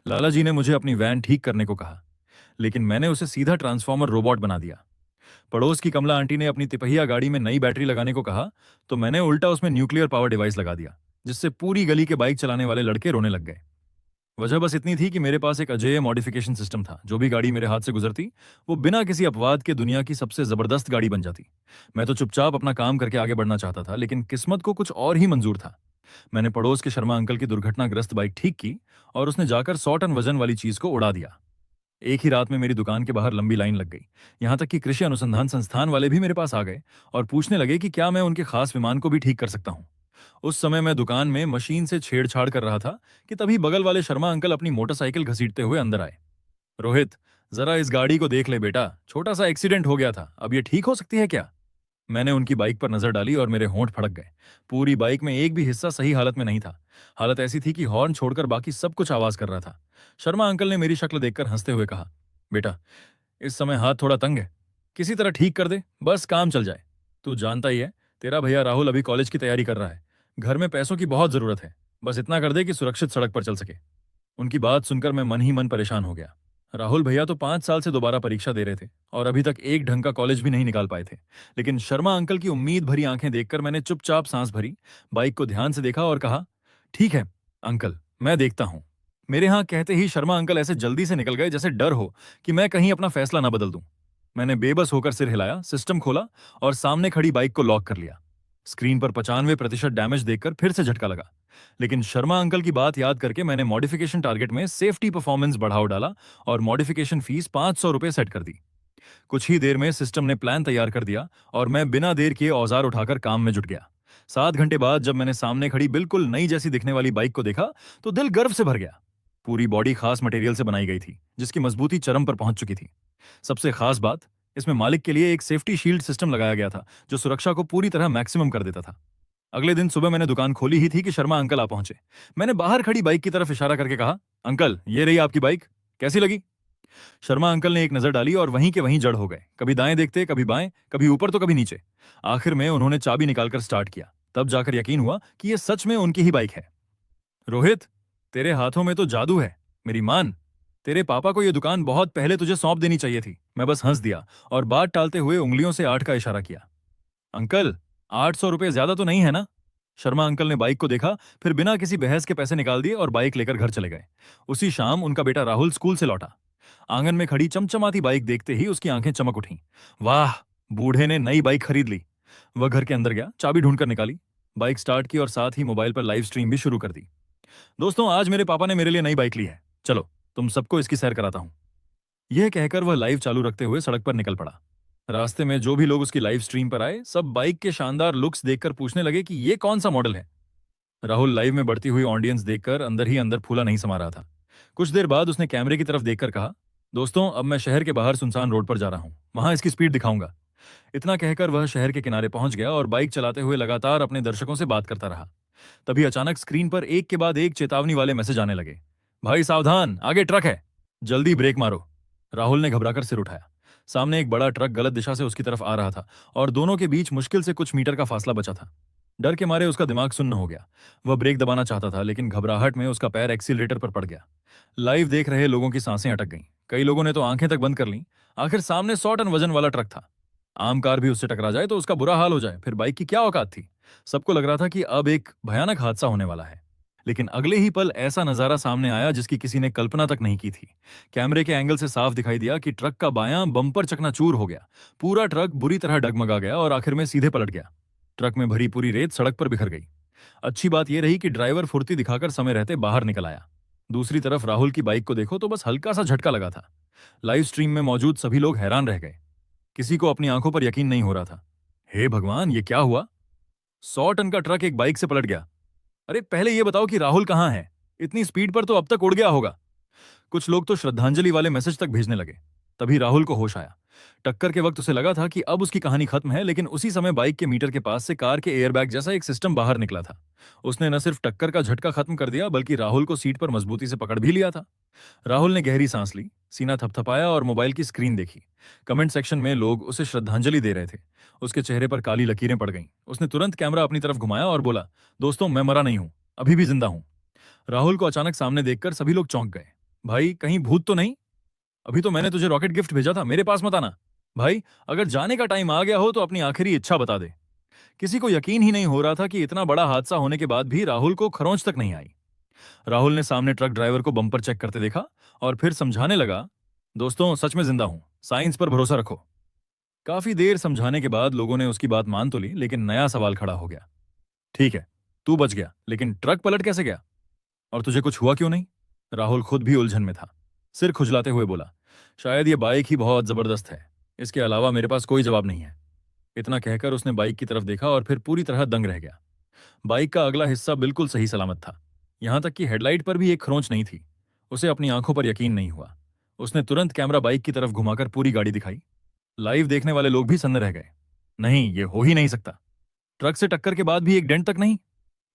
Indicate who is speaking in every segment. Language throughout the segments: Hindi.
Speaker 1: लाला जी ने मुझे अपनी वैन ठीक करने को कहा, लेकिन मैंने उसे सीधा ट्रांसफॉर्मर रोबोट बना दिया। पड़ोस की कमला आंटी ने अपनी तिपहिया गाड़ी में नई बैटरी लगाने को कहा, तो मैंने उल्टा उसमें न्यूक्लियर पावर डिवाइस लगा दिया, जिससे पूरी गली के बाइक चलाने वाले लड़के रोने लग गए। वजह बस इतनी थी कि मेरे पास एक अजेय मॉडिफिकेशन सिस्टम था। जो भी गाड़ी मेरे हाथ से गुजरती, वो बिना किसी अपवाद के दुनिया की सबसे जबरदस्त गाड़ी बन जाती। मैं तो चुपचाप अपना काम करके आगे बढ़ना चाहता था, लेकिन किस्मत को कुछ और ही मंजूर था। मैंने पड़ोस के शर्मा अंकल की दुर्घटनाग्रस्त बाइक ठीक की, और उसने जाकर 100 टन वजन वाली चीज को उड़ा दिया। एक ही रात में मेरी दुकान के बाहर लंबी लाइन लग गई। यहां तक कि कृषि अनुसंधान संस्थान वाले भी मेरे पास आ गए और पूछने लगे कि क्या मैं उनके खास विमान को भी ठीक कर सकता हूं। उस समय मैं दुकान में मशीन से छेड़छाड़ कर रहा था कि तभी बगल वाले शर्मा अंकल अपनी मोटरसाइकिल घसीटते हुए अंदर आए। रोहित, जरा इस गाड़ी को देख ले बेटा, छोटा सा एक्सीडेंट हो गया था, अब ये ठीक हो सकती है क्या? मैंने उनकी बाइक पर नजर डाली और मेरे होंठ फड़क गए। पूरी बाइक में एक भी हिस्सा सही हालत में नहीं था। हालत ऐसी थी कि हॉर्न छोड़कर बाकी सब कुछ आवाज कर रहा था। शर्मा अंकल ने मेरी शक्ल देखकर हंसते हुए कहा, बेटा, इस समय हाथ थोड़ा तंग है, किसी तरह ठीक कर दे, बस काम चल जाए। तू जानता ही है, तेरा भैया राहुल अभी कॉलेज की तैयारी कर रहा है। घर में पैसों की बहुत जरूरत है, बस इतना कर दे कि सुरक्षित सड़क पर चल सके। उनकी बात सुनकर मैं मन ही मन परेशान हो गया। राहुल भैया तो 5 साल से दोबारा परीक्षा दे रहे थे और अभी तक एक ढंग का कॉलेज भी नहीं निकाल पाए थे। लेकिन शर्मा अंकल की उम्मीद भरी आंखें देखकर मैंने चुपचाप सांस भरी, बाइक को ध्यान से देखा और कहा, ठीक है अंकल, मैं देखता हूं। मेरे यहां कहते ही शर्मा अंकल ऐसे जल्दी से निकल गए जैसे डर हो कि मैं कहीं अपना फैसला ना बदल दूं। मैंने बेबस होकर सिर हिलाया, सिस्टम खोला और सामने खड़ी बाइक को लॉक कर लिया। स्क्रीन पर 95% डैमेज देखकर फिर से झटका लगा। लेकिन शर्मा अंकल की बात याद करके मैंने मॉडिफिकेशन टारगेट में सेफ्टी परफॉर्मेंस बढ़ाव डाला और मॉडिफिकेशन फीस 500 रुपये सेट कर दी। कुछ ही देर में सिस्टम ने प्लान तैयार कर दिया और मैं बिना देर किए औजार उठाकर काम में जुट गया। 7 घंटे बाद जब मैंने सामने खड़ी बिल्कुल नई जैसी दिखने वाली बाइक को देखा, तो दिल गर्व से भर गया। पूरी बॉडी खास मटेरियल से बनाई गई थी, जिसकी मजबूती चरम पर पहुंच चुकी थी। सबसे खास बात, इसमें मालिक के लिए एक सेफ्टी शील्ड सिस्टम लगाया गया था, जो सुरक्षा को पूरी तरह मैक्सिमम कर देता था। अगले दिन सुबह मैंने दुकान खोली ही थी कि शर्मा अंकल आ पहुंचे। मैंने बाहर खड़ी बाइक की तरफ इशारा करके कहा, अंकल, ये रही आपकी बाइक, कैसी लगी? शर्मा अंकल ने एक नजर डाली और वहीं के वहीं जड़ हो गए। कभी दाएं देखते, कभी बाएं, कभी ऊपर तो कभी नीचे। आखिर में उन्होंने चाबी निकालकर स्टार्ट किया। तब जाकर यकीन हुआ कि यह सच में उनकी ही बाइक है। रोहित, तेरे हाथों में तो जादू है। मेरी मान, तेरे पापा को यह दुकान बहुत पहले तुझे सौंप देनी चाहिए थी। मैं बस हंस दिया और बात टालते हुए उंगलियों से 8 का इशारा किया। अंकल, 800 रुपये ज्यादा तो नहीं है ना? शर्मा अंकल ने बाइक को देखा, फिर बिना किसी बहस के पैसे निकाल दिए और बाइक लेकर घर चले गए। उसी शाम उनका बेटा राहुल स्कूल से लौटा। आंगन में खड़ी चमचमाती बाइक देखते ही उसकी आंखें चमक उठीं। वाह, बूढ़े ने नई बाइक खरीद ली। वह घर के अंदर गया, चाबी ढूंढकर निकाली, बाइक स्टार्ट की और साथ ही मोबाइल पर लाइव स्ट्रीम भी शुरू कर दी। दोस्तों, आज मेरे पापा ने मेरे लिए नई बाइक ली है, चलो तुम सबको इसकी सैर कराता हूं। यह कहकर वह लाइव चालू रखते हुए सड़क पर निकल पड़ा। रास्ते में जो भी लोग उसकी लाइव स्ट्रीम पर आए, सब बाइक के शानदार लुक्स देखकर पूछने लगे कि ये कौन सा मॉडल है। राहुल लाइव में बढ़ती हुई ऑडियंस देखकर अंदर ही अंदर फूला नहीं समा रहा था। कुछ देर बाद उसने कैमरे की तरफ देखकर कहा, दोस्तों, अब मैं शहर के बाहर सुनसान रोड पर जा रहा हूं, वहां इसकी स्पीड दिखाऊंगा। इतना कहकर वह शहर के किनारे पहुंच गया और बाइक चलाते हुए लगातार अपने दर्शकों से बात करता रहा। तभी अचानक स्क्रीन पर एक के बाद एक चेतावनी वाले मैसेज आने लगे। भाई सावधान, आगे ट्रक है, जल्दी ब्रेक मारो। राहुल ने घबराकर सिर उठाया। सामने एक बड़ा ट्रक गलत दिशा से उसकी तरफ आ रहा था और दोनों के बीच मुश्किल से कुछ मीटर का फासला बचा था। डर के मारे उसका दिमाग सुन्न हो गया। वह ब्रेक दबाना चाहता था, लेकिन घबराहट में उसका पैर एक्सीलरेटर पर पड़ गया। लाइव देख रहे लोगों की सांसें अटक गईं। कई लोगों ने तो आंखें तक बंद कर लीं। आखिर सामने 100 टन वजन वाला ट्रक था। आम कार भी उससे टकरा जाए तो उसका बुरा हाल हो जाए, फिर बाइक की क्या औकात थी। सबको लग रहा था कि अब एक भयानक हादसा होने वाला है। लेकिन अगले ही पल ऐसा नजारा सामने आया जिसकी किसी ने कल्पना तक नहीं की थी। कैमरे के एंगल से साफ दिखाई दिया कि ट्रक का बायां बम्पर चकनाचूर हो गया। पूरा ट्रक बुरी तरह डगमगा गया और आखिर में सीधे पलट गया। ट्रक में भरी पूरी रेत सड़क पर बिखर गई। अच्छी बात यह रही कि ड्राइवर फुर्ती दिखाकर समय रहते बाहर निकल आया। दूसरी तरफ राहुल की बाइक को देखो तो बस हल्का सा झटका लगा था। लाइव स्ट्रीम में मौजूद सभी लोग हैरान रह गए। किसी को अपनी आंखों पर यकीन नहीं हो रहा था। हे भगवान, ये क्या हुआ? 100 टन का ट्रक एक बाइक से पलट गया। अरे पहले ये बताओ कि राहुल कहाँ है? इतनी स्पीड पर तो अब तक उड़ गया होगा। कुछ लोग तो श्रद्धांजलि वाले मैसेज तक भेजने लगे। तभी राहुल को होश आया। टक्कर के वक्त उसे लगा था कि अब उसकी कहानी खत्म है, लेकिन उसी समय बाइक के मीटर के पास से कार के एयरबैग जैसा एक सिस्टम बाहर निकला था। उसने न सिर्फ टक्कर का झटका खत्म कर दिया, बल्कि राहुल को सीट पर मजबूती से पकड़ भी लिया था। राहुल ने गहरी सांस ली, सीना थपथपाया और मोबाइल की स्क्रीन देखी। कमेंट सेक्शन में लोग उसे श्रद्धांजलि दे रहे थे। उसके चेहरे पर काली लकीरें पड़ गईं। उसने तुरंत कैमरा अपनी तरफ घुमाया और बोला, दोस्तों, मैं मरा नहीं हूं, अभी भी जिंदा हूं। राहुल को अचानक सामने देखकर सभी लोग चौंक गए। भाई कहीं भूत तो नहीं? अभी तो मैंने तुझे रॉकेट गिफ्ट भेजा था, मेरे पास मत आना। भाई अगर जाने का टाइम आ गया हो तो अपनी आखिरी इच्छा बता दे। किसी को यकीन ही नहीं हो रहा था कि इतना बड़ा हादसा होने के बाद भी राहुल को खरोंच तक नहीं आई। राहुल ने सामने ट्रक ड्राइवर को बम्पर चेक करते देखा और फिर समझाने लगा, दोस्तों सच में जिंदा हूं, साइंस पर भरोसा रखो। काफी देर समझाने के बाद लोगों ने उसकी बात मान तो ली, लेकिन नया सवाल खड़ा हो गया। ठीक है, तू बच गया, लेकिन ट्रक पलट कैसे गया? और तुझे कुछ हुआ क्यों नहीं? राहुल खुद भी उलझन में था। सिर खुजलाते हुए बोला, शायद ये बाइक ही बहुत जबरदस्त है, इसके अलावा मेरे पास कोई जवाब नहीं है। इतना कहकर उसने बाइक की तरफ देखा और फिर पूरी तरह दंग रह गया। बाइक का अगला हिस्सा बिल्कुल सही सलामत था, यहां तक कि हेडलाइट पर भी एक खरोंच नहीं थी। उसे अपनी आंखों पर यकीन नहीं हुआ। उसने तुरंत कैमरा बाइक की तरफ घुमाकर पूरी गाड़ी दिखाई। लाइव देखने वाले लोग भी सन्न रह गए। नहीं, ये हो ही नहीं सकता। ट्रक से टक्कर के बाद भी एक डेंट तक नहीं।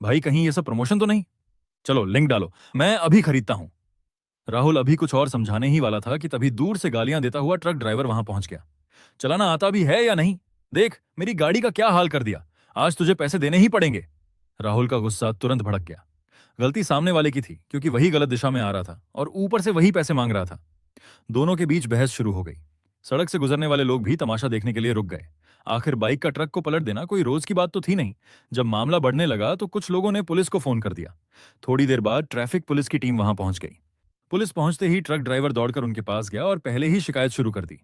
Speaker 1: भाई कहीं ये सब प्रमोशन तो नहीं? चलो लिंक डालो, मैं अभी खरीदता हूं। राहुल अभी कुछ और समझाने ही वाला था कि तभी दूर से गालियां देता हुआ ट्रक ड्राइवर वहां पहुंच गया। चलाना आता भी है या नहीं? देख मेरी गाड़ी का क्या हाल कर दिया, आज तुझे पैसे देने ही पड़ेंगे। राहुल का गुस्सा तुरंत भड़क गया। गलती सामने वाले की थी, क्योंकि वही गलत दिशा में आ रहा था और ऊपर से वही पैसे मांग रहा था। दोनों के बीच बहस शुरू हो गई। सड़क से गुजरने वाले लोग भी तमाशा देखने के लिए रुक गए। आखिर बाइक का ट्रक को पलट देना कोई रोज की बात तो थी नहीं। जब मामला बढ़ने लगा तो कुछ लोगों ने पुलिस को फोन कर दिया। थोड़ी देर बाद ट्रैफिक पुलिस की टीम वहां पहुंच गई। पुलिस पहुंचते ही ट्रक ड्राइवर दौड़कर उनके पास गया और पहले ही शिकायत शुरू कर दी।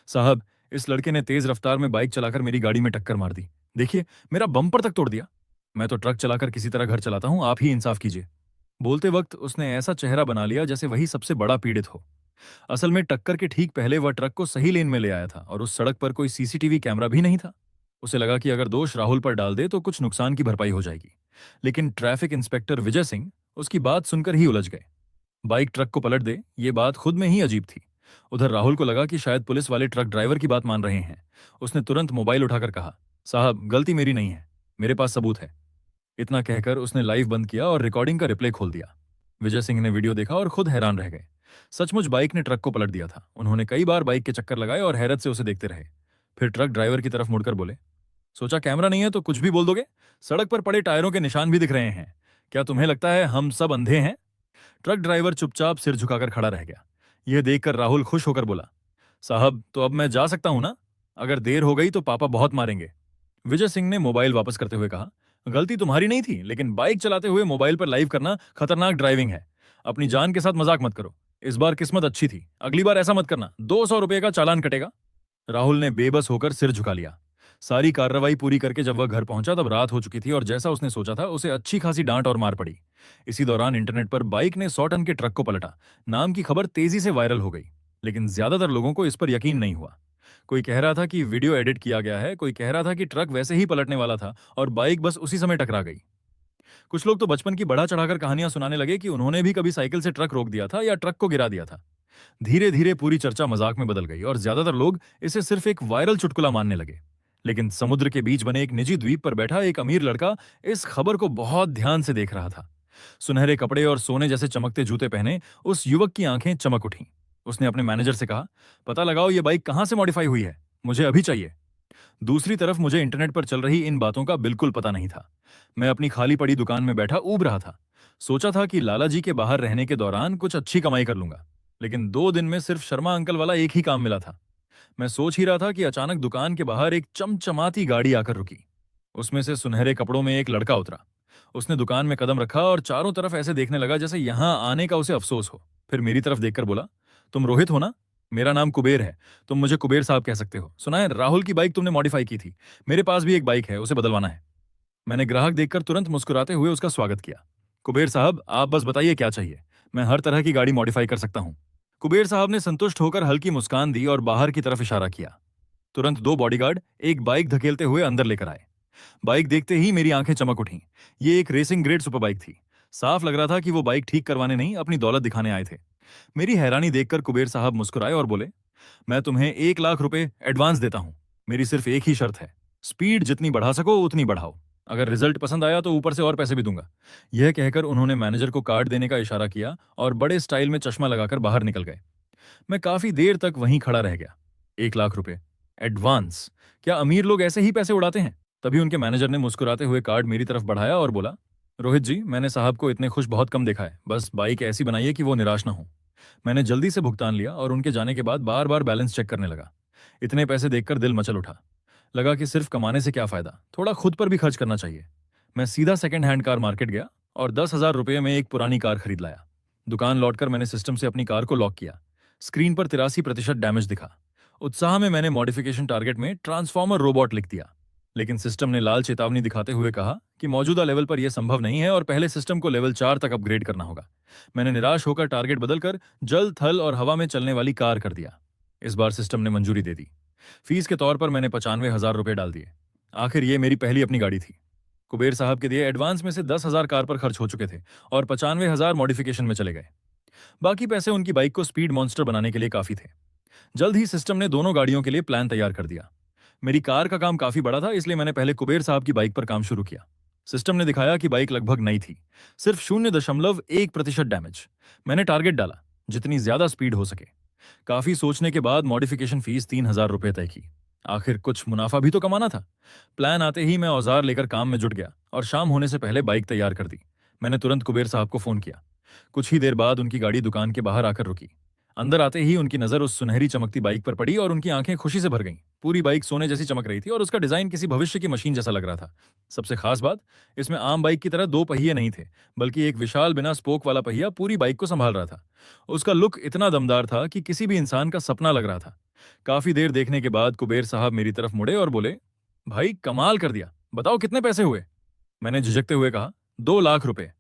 Speaker 1: साहब, इस लड़के ने तेज रफ्तार में बाइक चलाकर मेरी गाड़ी में टक्कर मार दी। देखिए, मेरा बम्पर तक तोड़ दिया। मैं तो ट्रक चलाकर किसी तरह घर चलाता हूं, आप ही इंसाफ कीजिए। बोलते वक्त उसने ऐसा चेहरा बना लिया जैसे वही सबसे बड़ा पीड़ित हो। असल में टक्कर के ठीक पहले वह ट्रक को सही लेन में ले आया था और उस सड़क पर कोई सीसीटीवी कैमरा भी नहीं था। उसे लगा कि अगर दोष राहुल पर डाल दे तो कुछ नुकसान की भरपाई हो जाएगी। लेकिन ट्रैफिक इंस्पेक्टर विजय सिंह उसकी बात सुनकर ही उलझ गए। बाइक ट्रक को पलट दे, ये बात खुद में ही अजीब थी। उधर राहुल को लगा कि शायद पुलिस वाले ट्रक ड्राइवर की बात मान रहे हैं। उसने तुरंत मोबाइल उठाकर कहा, साहब गलती मेरी नहीं है, मेरे पास सबूत है। इतना कहकर उसने लाइव बंद किया और रिकॉर्डिंग का रिप्ले खोल दिया। विजय सिंह ने वीडियो देखा और खुद हैरान रह गए। सचमुच बाइक ने ट्रक को पलट दिया था। उन्होंने कई बार बाइक के चक्कर लगाए और हैरत से उसे देखते रहे। फिर ट्रक ड्राइवर की तरफ मुड़कर बोले, सोचा कैमरा नहीं है तो कुछ भी बोल दोगे? सड़क पर पड़े टायरों के निशान भी दिख रहे हैं। क्या तुम्हें लगता है हम सब अंधे हैं? ट्रक ड्राइवर चुपचाप सिर झुकाकर खड़ा रह गया। यह देखकर राहुल खुश होकर बोला, साहब तो अब मैं जा सकता हूं ना? अगर देर हो गई तो पापा बहुत मारेंगे। विजय सिंह ने मोबाइल वापस करते हुए कहा, गलती तुम्हारी नहीं थी, लेकिन बाइक चलाते हुए मोबाइल पर लाइव करना खतरनाक ड्राइविंग है। अपनी जान के साथ मजाक मत करो। इस बार किस्मत अच्छी थी, अगली बार ऐसा मत करना, 200 रुपए का चालान कटेगा। राहुल ने बेबस होकर सिर झुका लिया। सारी कार्रवाई पूरी करके जब वह घर पहुंचा तब रात हो चुकी थी और जैसा उसने सोचा था उसे अच्छी खासी डांट और मार पड़ी। इसी दौरान इंटरनेट पर बाइक ने 100 टन के ट्रक को पलटा नाम की खबर तेजी से वायरल हो गई। लेकिन ज्यादातर लोगों को इस पर यकीन नहीं हुआ। कोई कह रहा था कि वीडियो एडिट किया गया है, कोई कह रहा था कि ट्रक वैसे ही पलटने वाला था और बाइक बस उसी समय टकरा गई। कुछ लोग तो बचपन की बढ़ा चढ़ाकर कहानियां सुनाने लगे कि उन्होंने भी कभी साइकिल से ट्रक रोक दिया था या ट्रक को गिरा दिया था। धीरे धीरे पूरी चर्चा मजाक में बदल गई और ज्यादातर लोग इसे सिर्फ एक वायरल चुटकुला मानने लगे। लेकिन समुद्र के बीच बने एक निजी द्वीप पर बैठा एक अमीर लड़का इस खबर को बहुत ध्यान से देख रहा था। सुनहरे कपड़े और सोने जैसे चमकते जूते पहने उस युवक की आंखें चमक उठीं। उसने अपने मैनेजर से कहा, पता लगाओ ये बाइक कहां से मॉडिफाई हुई है, मुझे अभी चाहिए। दूसरी तरफ मुझे इंटरनेट पर चल रही इन बातों का बिल्कुल पता नहीं था। मैं अपनी खाली पड़ी दुकान में बैठा ऊब रहा था। सोचा था कि लाला जी के बाहर रहने के दौरान कुछ अच्छी कमाई कर लूंगा। लेकिन 2 दिन में सिर्फ शर्मा अंकल वाला एक ही काम मिला था। मैं सोच ही रहा था कि अचानक दुकान के बाहर एक चमचमाती गाड़ी आकर रुकी। उसमें से सुनहरे कपड़ों में एक लड़का उतरा। उसने दुकान में कदम रखा और चारों तरफ ऐसे देखने लगा जैसे यहां आने का उसे अफसोस हो। फिर मेरी तरफ देखकर बोला, तुम रोहित हो ना? मेरा नाम कुबेर है, तुम मुझे कुबेर साहब कह सकते हो। सुना है राहुल की बाइक तुमने मॉडिफाई की थी, मेरे पास भी एक बाइक है, उसे बदलवाना है। मैंने ग्राहक देखकर तुरंत मुस्कुराते हुए उसका स्वागत किया। कुबेर साहब आप बस बताइए क्या चाहिए, मैं हर तरह की गाड़ी मॉडिफाई कर सकता हूँ। कुबेर साहब ने संतुष्ट होकर हल्की मुस्कान दी और बाहर की तरफ इशारा किया। तुरंत 2 बॉडीगार्ड एक बाइक धकेलते हुए अंदर लेकर आए। बाइक देखते ही मेरी आंखें चमक उठीं। ये एक रेसिंग ग्रेड सुपर बाइक थी। साफ लग रहा था कि वो बाइक ठीक करवाने नहीं, अपनी दौलत दिखाने आए थे। मेरी हैरानी देखकर कुबेर साहब मुस्कुराए और बोले, मैं तुम्हें 1 लाख रुपए एडवांस देता हूं। मेरी सिर्फ एक ही शर्त है, स्पीड जितनी बढ़ा सको उतनी बढ़ाओ। अगर रिजल्ट पसंद आया तो ऊपर से और पैसे भी दूंगा। यह कहकर उन्होंने मैनेजर को कार्ड देने का इशारा किया और बड़े स्टाइल में चश्मा लगाकर बाहर निकल गए। मैं काफी देर तक वहीं खड़ा रह गया। 1 लाख रुपए एडवांस? क्या अमीर लोग ऐसे ही पैसे उड़ाते हैं? तभी उनके मैनेजर ने मुस्कुराते हुए कार्ड मेरी तरफ बढ़ाया और बोला, रोहित जी, मैंने साहब को इतने खुश बहुत कम देखा है, बस बाइक ऐसी बनाइए कि वो निराश ना हो। मैंने जल्दी से भुगतान लिया और उनके जाने के बाद बार बार बैलेंस चेक करने लगा। इतने पैसे देखकर दिल मचल उठा। लगा कि सिर्फ कमाने से क्या फायदा, थोड़ा खुद पर भी खर्च करना चाहिए। मैं सीधा सेकंड हैंड कार मार्केट गया और 10,000 रुपये में एक पुरानी कार खरीद लाया। दुकान लौटकर मैंने सिस्टम से अपनी कार को लॉक किया। स्क्रीन पर 83% डैमेज दिखा। उत्साह में मैंने मॉडिफिकेशन टारगेट में ट्रांसफॉर्मर रोबोट लिख दिया, लेकिन सिस्टम ने लाल चेतावनी दिखाते हुए कहा कि मौजूदा लेवल पर यह संभव नहीं है और पहले सिस्टम को लेवल 4 तक अपग्रेड करना होगा। मैंने निराश होकर टारगेट बदलकर जल, थल और हवा में चलने वाली कार कर दिया। इस बार सिस्टम ने मंजूरी दे दी। फीस के तौर पर मैंने 95,000 रुपये डाल दिए। आखिर ये मेरी पहली अपनी गाड़ी थी। कुबेर साहब के दिए एडवांस में से 10,000 कार पर खर्च हो चुके थे और 95,000 मॉडिफिकेशन में चले गए। बाकी पैसे उनकी बाइक को स्पीड मॉन्स्टर बनाने के लिए काफी थे। जल्द ही सिस्टम ने दोनों गाड़ियों के लिए प्लान तैयार कर दिया। मेरी कार का काम काफी बड़ा था, इसलिए मैंने पहले कुबेर साहब की बाइक पर काम शुरू किया। सिस्टम ने दिखाया कि बाइक लगभग नई थी, सिर्फ 0.1% डैमेज। मैंने टारगेट डाला, जितनी ज्यादा स्पीड हो सके। काफी सोचने के बाद मॉडिफिकेशन फीस 3,000 रुपये तय की। आखिर कुछ मुनाफा भी तो कमाना था। प्लान आते ही मैं औजार लेकर काम में जुट गया और शाम होने से पहले बाइक तैयार कर दी। मैंने तुरंत कुबेर साहब को फोन किया। कुछ ही देर बाद उनकी गाड़ी दुकान के बाहर आकर रुकी। अंदर आते ही उनकी नजर उस सुनहरी चमकती बाइक पर पड़ी और उनकी आंखें खुशी से भर गईं। पूरी बाइक सोने जैसी चमक रही थी और उसका डिजाइन किसी भविष्य की मशीन जैसा लग रहा था। सबसे खास बात, इसमें आम बाइक की तरह दो पहिए नहीं थे, बल्कि एक विशाल बिना स्पोक वाला पहिया पूरी बाइक को संभाल रहा था। उसका लुक इतना दमदार था कि किसी भी इंसान का सपना लग रहा था। काफी देर देखने के बाद कुबेर साहब मेरी तरफ मुड़े और बोले, भाई कमाल कर दिया, बताओ कितने पैसे हुए। मैंने झिझकते हुए कहा, 2 लाख रुपए।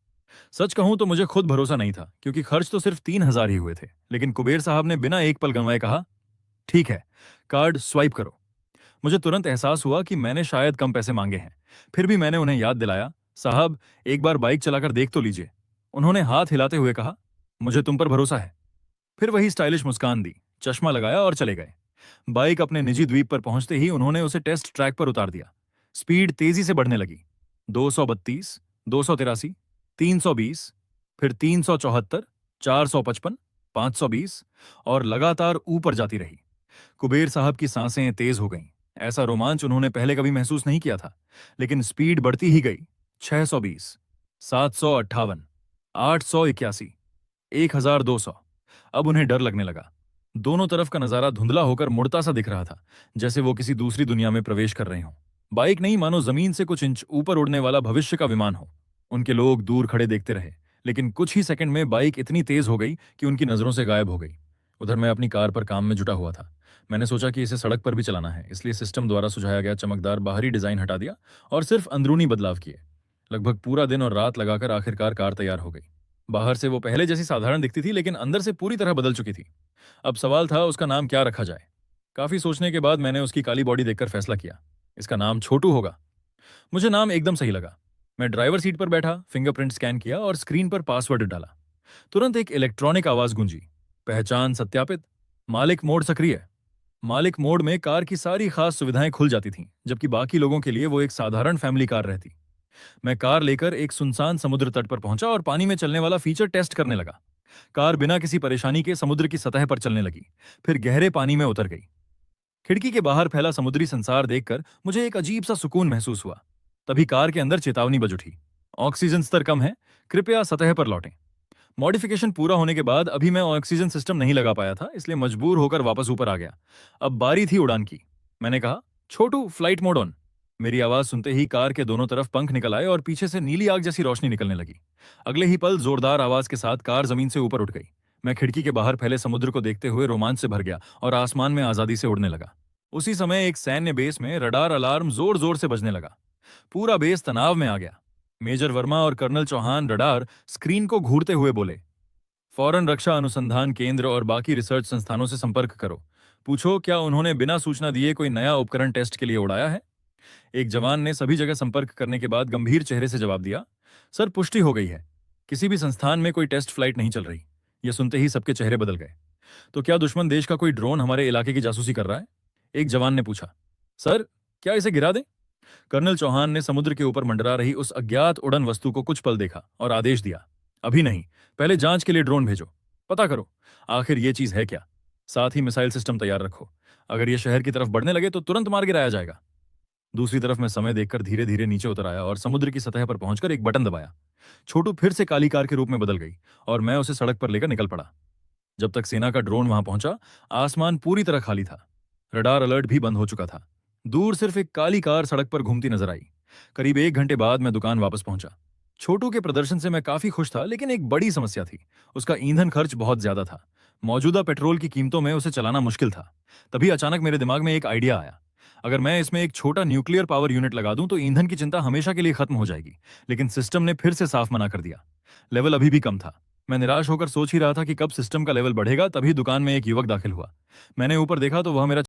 Speaker 1: सच कहूं तो मुझे खुद भरोसा नहीं था, क्योंकि खर्च तो सिर्फ 3,000 ही हुए थे। लेकिन कुबेर साहब ने बिना एक पल गंवाए कहा, ठीक है, कार्ड स्वाइप करो। मुझे तुरंत एहसास हुआ कि मैंने शायद कम पैसे मांगे हैं। फिर भी मैंने उन्हें याद दिलाया, साहब एक बार बाइक चलाकर देख तो लीजिए। उन्होंने हाथ हिलाते हुए कहा, मुझे तुम पर भरोसा है। फिर वही स्टाइलिश मुस्कान दी, चश्मा लगाया और चले गए। बाइक अपने निजी द्वीप पर पहुंचते ही उन्होंने उसे टेस्ट ट्रैक पर उतार दिया। स्पीड तेजी से बढ़ने लगी। 232, 283, 320, फिर 374, 455, 520 और लगातार ऊपर जाती रही। कुबेर साहब की सांसें तेज हो गईं। ऐसा रोमांच उन्होंने पहले कभी महसूस नहीं किया था। लेकिन स्पीड बढ़ती ही गई। 620, 758, 881, 1,200। अब उन्हें डर लगने लगा। दोनों तरफ का नजारा धुंधला होकर मुड़ता सा दिख रहा था, जैसे वो किसी दूसरी दुनिया में प्रवेश कर रहे हों। बाइक नहीं, मानो जमीन से कुछ इंच ऊपर उड़ने वाला भविष्य का विमान हो। उनके लोग दूर खड़े देखते रहे, लेकिन कुछ ही सेकंड में बाइक इतनी तेज हो गई कि उनकी नजरों से गायब हो गई। उधर मैं अपनी कार पर काम में जुटा हुआ था। मैंने सोचा कि इसे सड़क पर भी चलाना है, इसलिए सिस्टम द्वारा सुझाया गया चमकदार बाहरी डिजाइन हटा दिया और सिर्फ अंदरूनी बदलाव किए। लगभग पूरा दिन और रात लगाकर आखिरकार कार तैयार हो गई। बाहर से वो पहले जैसी साधारण दिखती थी, लेकिन अंदर से पूरी तरह बदल चुकी थी। अब सवाल था उसका नाम क्या रखा जाए। काफी सोचने के बाद मैंने उसकी काली बॉडी देखकर फैसला किया, इसका नाम छोटू होगा। मुझे नाम एकदम सही लगा। मैं ड्राइवर सीट पर बैठा, फिंगरप्रिंट स्कैन किया और स्क्रीन पर पासवर्ड डाला। तुरंत एक इलेक्ट्रॉनिक आवाज गूंजी, पहचान सत्यापित, मालिक मोड सक्रिय। मालिक मोड में कार की सारी खास सुविधाएं खुल जाती थीं, जबकि बाकी लोगों के लिए वो एक साधारण फैमिली कार रहती। मैं कार लेकर एक सुनसान समुद्र तट पर पहुंचा और पानी में चलने वाला फीचर टेस्ट करने लगा। कार बिना किसी परेशानी के समुद्र की सतह पर चलने लगी, फिर गहरे पानी में उतर गई। खिड़की के बाहर फैला समुद्री संसार देखकर मुझे एक अजीब सा सुकून महसूस हुआ। तभी कार के अंदर चेतावनी बज उठी, ऑक्सीजन स्तर कम है, कृपया सतह पर लौटें। मॉडिफिकेशन पूरा होने के बाद अभी मैं ऑक्सीजन सिस्टम नहीं लगा पाया था, इसलिए मजबूर होकर वापस ऊपर आ गया। अब बारी थी उड़ान की। मैंने कहा, छोटू फ्लाइट मोड ऑन। मेरी आवाज सुनते ही कार के दोनों तरफ पंख निकल आए और पीछे से नीली आग जैसी रोशनी निकलने लगी। अगले ही पल जोरदार आवाज के साथ कार जमीन से ऊपर उठ गई। मैं खिड़की के बाहर फैले समुद्र को देखते हुए रोमांच से भर गया और आसमान में आजादी से उड़ने लगा। उसी समय एक सैन्य बेस में रडार अलार्म जोर जोर से बजने लगा। पूरा बेस तनाव में आ गया। मेजर वर्मा और कर्नल चौहान रडार स्क्रीन को घूरते हुए बोले, फौरन रक्षा अनुसंधान केंद्र और बाकी रिसर्च संस्थानों से संपर्क करो। पूछो क्या उन्होंने बिना सूचना दिए कोई नया उपकरण टेस्ट के लिए उड़ाया है। एक जवान ने सभी जगह संपर्क करने के बाद गंभीर चेहरे से जवाब दिया, सर पुष्टि हो गई है, किसी भी संस्थान में कोई टेस्ट फ्लाइट नहीं चल रही। यह सुनते ही सबके चेहरे बदल गए। तो क्या दुश्मन देश का कोई ड्रोन हमारे इलाके की जासूसी कर रहा है? एक जवान ने पूछा। सर क्या इसे गिरा दें? कर्नल चौहान ने समुद्र के ऊपर मंडरा रही उस अज्ञात उड़न वस्तु को कुछ पल देखा और आदेश दिया, अभी नहीं, पहले जांच के लिए ड्रोन भेजो, पता करो आखिर ये चीज है क्या। साथ ही मिसाइल सिस्टम तैयार रखो, अगर यह शहर की तरफ बढ़ने लगे तो तुरंत मार गिराया जाएगा। दूसरी तरफ मैं समय देखकर धीरे धीरे नीचे उतर आया और समुद्र की सतह पर पहुंचकर एक बटन दबाया। छोटू फिर से काली कार के रूप में बदल गई और मैं उसे सड़क पर लेकर निकल पड़ा। जब तक सेना का ड्रोन वहां पहुंचा, आसमान पूरी तरह खाली था। रडार अलर्ट भी बंद हो चुका था। दूर सिर्फ एक काली कार सड़क पर घूमती नजर आई। करीब 1 घंटे बाद मैं दुकान वापस पहुंचा। छोटू के प्रदर्शन से मैं काफी खुश था, लेकिन एक बड़ी समस्या थी। उसका ईंधन खर्च बहुत ज्यादा था। मौजूदा पेट्रोल की कीमतों में उसे चलाना मुश्किल था। तभी अचानक मेरे दिमाग में एक आइडिया आया। अगर मैं इसमें एक छोटा न्यूक्लियर पावर यूनिट लगा दूं तो ईंधन की चिंता हमेशा के लिए खत्म हो जाएगी। लेकिन सिस्टम ने फिर से साफ मना कर दिया। लेवल अभी भी कम था। मैं निराश होकर सोच ही रहा था कि कब सिस्टम का लेवल बढ़ेगा, तभी दुकान में एक युवक दाखिल हुआ। मैंने ऊपर देखा तो वह मेरा